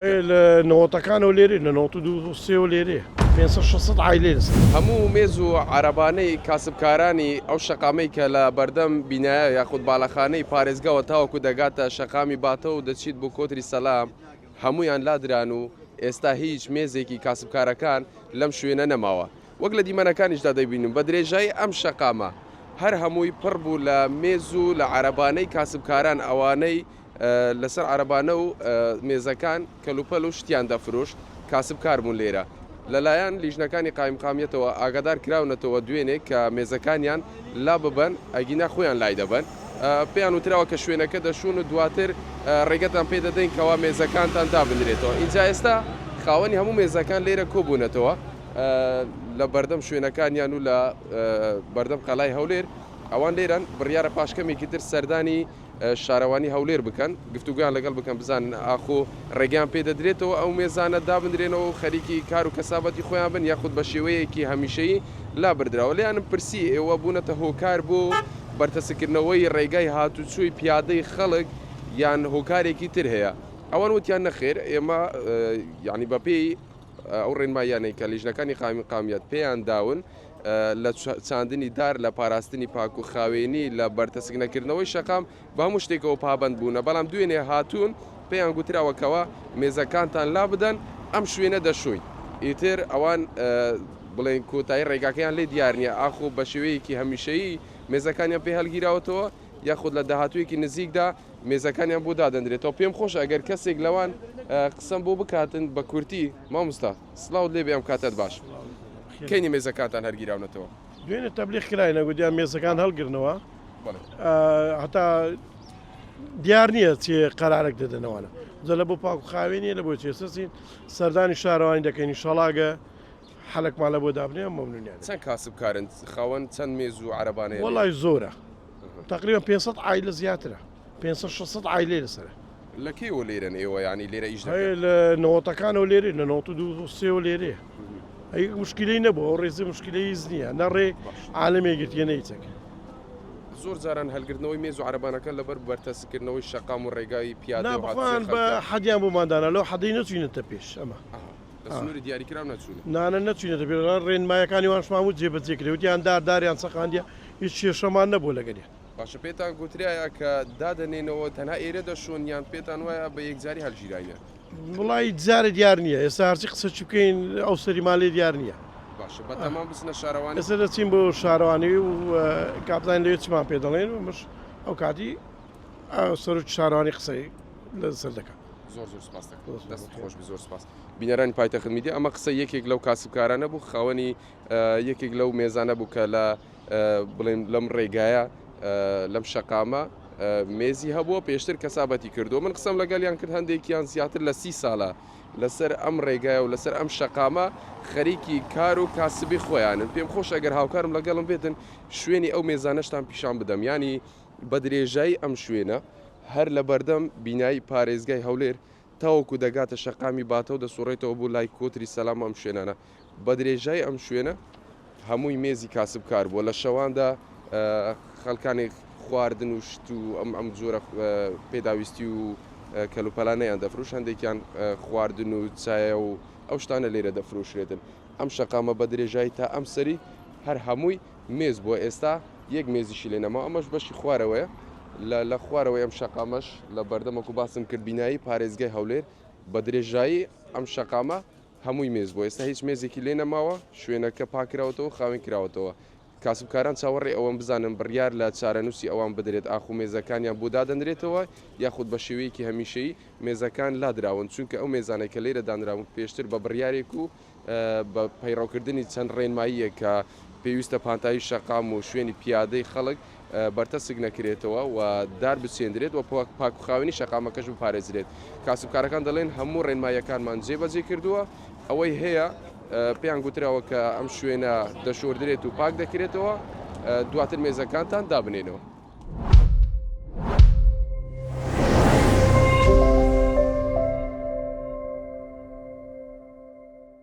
نەوەتەکان و لێرە لە 92 و لێرێ 500 عایلێ لەسەر هەموو مێز و عەرەبانەی کاسبکارانی ئەو شەقامەی کە لە بەردەم بینایە یاخود باڵەخانەی پارێزگاوە تاوەکو دەگاتە شەقامی باتە و دەچیت بۆ کۆتری سەلام هەمویان لادران و ئێستا هیچ مێزێکی کاسبکارەکان لەم شوێنە نەماوە وەک لە دیمەنەکانیشدا دەبینم بە درێژایی ئەم شەقامە هەر هەمووی پڕ بوو لە مێز و لە عەرەبانەی کاسبکاران ئەوانەی لەسەر عەرەبانە و مێزەکان کەلوپەل و شتیان دەفرۆشت کاسبکاربوون لێرە لەلایەن لیژنەکانی قایمقامیەتەوە ئاگادار کراونەتەوە دوێنێ کە مێزەکانیان لا ببەن ئەگینا خۆیان لای دەبن پێیان وتراوە کە شوێنەکە دەشون و دواتر ڕێگەتان پێ دەدەین کەوا مێزەکانتان دابنرێتەوە اینجا ئێستا خاوەنی هەموو مێزەکان لێرە کۆبوونەتەوە لە بەردەم شوێنەکانیان و لە بەردەم قەڵای هەولێر ئەوان لێرن بڕیارە پاشکەمێکی تر سەردانی شارەوانی هەولێر بکەن گفتوگویان لەگەڵ بکەن بزانن ئاخۆ ڕێگەیان پێ دەدرێتەوە ئەو مێزانە دابدرێنەوە و خەریکی کار و کەسابەتی خۆیان بن یاخود بە شێوەیەکی هەمیشەیی لا بردراوە لێیانم پرسی ئێوە بوونەتە هۆکار بۆ بەرتەسکردنەوەی ڕێگای هاتوچووی پیادەی خەڵک یان هۆکارێکی تر هەیە ئەوان وتیان نەخێر ئێمە یعنی بەپێی ئەو ڕێنمایانەی کە لیژنەکانی قامیەت پێیان داون لە چاندنی دار لە پاراستنی پاک و خاوێنی لە بەرتەسکنەکردنەوەی شەقام بە هەموو شتێکەوە پابند بوونە بەڵام دوێنێ هاتوون پێیان گوتراوەکەوە مێزەکانتان لا بدەن ئەم شوێنە دەشوین ئیتر ئەوان بڵێن کۆتایی ڕێگاکەیان لێ دیار نییە ئاخۆ بە شێوەیەکی هەمیشەیی مێزەکانیان پێ هەلگیراوەتەوە یاخود لە داهاتوویەکی نزیکدا مێزەکانیان بۆ دادەندرێتەوە پێم خۆش ئەگەر کەسێک لەوان قسەم بۆ بکاتن بە کورتی مامۆستا سڵاو لێ بێم کاتت باش کەینی مێزەکانتان هەرگیراونەتەوە دوێنێ تەبلیغ کراینە گوتیان مێزەکان هەڵگرنەوە هەتا دیار نییە چێ قەرارێک دەدەنەوەە جە لە بۆ پاک و خاوێنیە لە بۆ چێسەسین سەردانی شارەوانی دەکەینی شەڵاگە حەلەکمان لە بۆ دابنێ مەمنونیان چەند کاسبکارن خاوەن چەند مێز و عەرەبانەیە وەڵای زۆرە تقریبا 500 عایلە زیاترە 500 عایلێ لەسەرە لە کێوە لێرن ئێوە ینی لێرە ئیش لە نەوەتەکان و لێرە لە 92 و لێرێ ئەی مشکلەی نەبوو ئەو ڕێزی مشکلەی نییە نەڕێ عالمێگرتیە نەیچەکە زۆر جاران هەلگرتنەوەی مێز و عەرەبانەکە لەبەر بەرتەسکردنەوەی شەقام و ڕێگای پیادە بخوان بە حەدیان بۆماندانە لەو حەدەی نەچوینەتە پێش ئەمە سنووری دیاریکراو نەچوون نانە نەچوینەتە پێ ڕێنمایەکانی وانشمان و جێبەجێکرێوتیان داریان سەقاندە هیچ کێشەمان نەبوو لەگەری باشە پێتان گوترایە کە دادەنێنەوە تەنها ئێرە دەشۆن یان پێتان وایە بە یەکجاری هەلگیراینە وڵی جارە دیار نییە ئێستا هەرچی قسە چ بکەین ئەو سەریمان لێ دیار نییە باشە بەتەمان بچنە شارەوانی ئێستا دەچین بۆ شارەوانی و کاپتان لێ چمان پێ دەڵێن مش ئەو کاتی سەر شارەوانی قسەی لەسەر دەکەن زۆر سپاس دەست خۆش زۆر سپاس بینەرانی پایتەخت میدیە ئەمە قسە یەکێک لەو کاسبکارانە بوو خاوەنی یەکێک لەو مێزانە بوو کە لە بڵێن لەم ڕێگایە لەم شەقامە مێزی هەبووە پێشتر کەسابەتی کردو من قسەم لەگەڵیان کرد هەندێکیان زیاتر لە 30 ساڵە لەسەر ئەم ڕێگایە و لەسەر ئەم شەقامە خەریکی کار و کاسبی خۆیانن پێم خۆش ئەگەر هاوکارم لەگەڵم بێتن شوێنی ئەو مێزانەشتان پیشان بدەم ینی بە درێژایی ئەم شوێنە هەر لە بەردەم بینایی پارێزگای هەولێر تاوەکو دەگاتە شەقامی باتە و دەسوڕێتەوە بۆ لای کۆتری سەلام ئەم شوێنانە بە درێژایی ئەم شوێنە هەمووی مێزی کاسبکار بووە لە شەواندا خەڵکانی خواردن و شت و ئەم جۆرە پێداویستی و کەلوپەلانەیان دەفرۆش هەندێکیان خواردن و چایە و ئەو شتانە لێرە دەفرۆشرێتن ئەم شەقامە بە درێژایی تا ئەم سەری هەر هەمووی مێز بۆ ئێستا یەک مێزیشی لێ نەما ئەمەش بەشی خوارەوەیە لە خوارەوەی ئەم شەقامەش لە بەردەمەکو باسم کرد بینایی پارێزگای هەولێر بە درێژایی ئەم شەقامە هەمووی مێز بۆ ئێستا هیچ مێزێکی لێ نەماوە شوێنەکە پاکراوەتەوە خاوێن کراوەتەوە کاسبکاران چاوەڕێ ئەوەم بزانن بڕیار لە چارەنووسی ئەوان بدرێت ئاخو مێزەکانیان بۆ دادەنرێتەوە یاخود بە شێوەیەکی هەمیشەیی مێزەکان لادراون چونکە ئەو مێزانێک کە لێرە دانراون پێشتر بە بڕیارێک و بە پەیڕاوکردنی چەند ڕێنماییە کە پێویستە پانتایی شەقام و شوێنی پیادەی خەڵک بەرتەسک نەکرێتەوە و دار بچێندرێت و پاکوخاوێنی شەقامەکەش بپارێزرێت کاسبکارەکان دەڵێن هەموو ڕێنمایەکانمان جێبەجێ کردووە ئەوەی هەیە پێیان گوتراوە کە ئەم شوێنە دەشۆردرێت و پاک دەکرێتەوە دواتر مێزەکانتان دابنێنەوە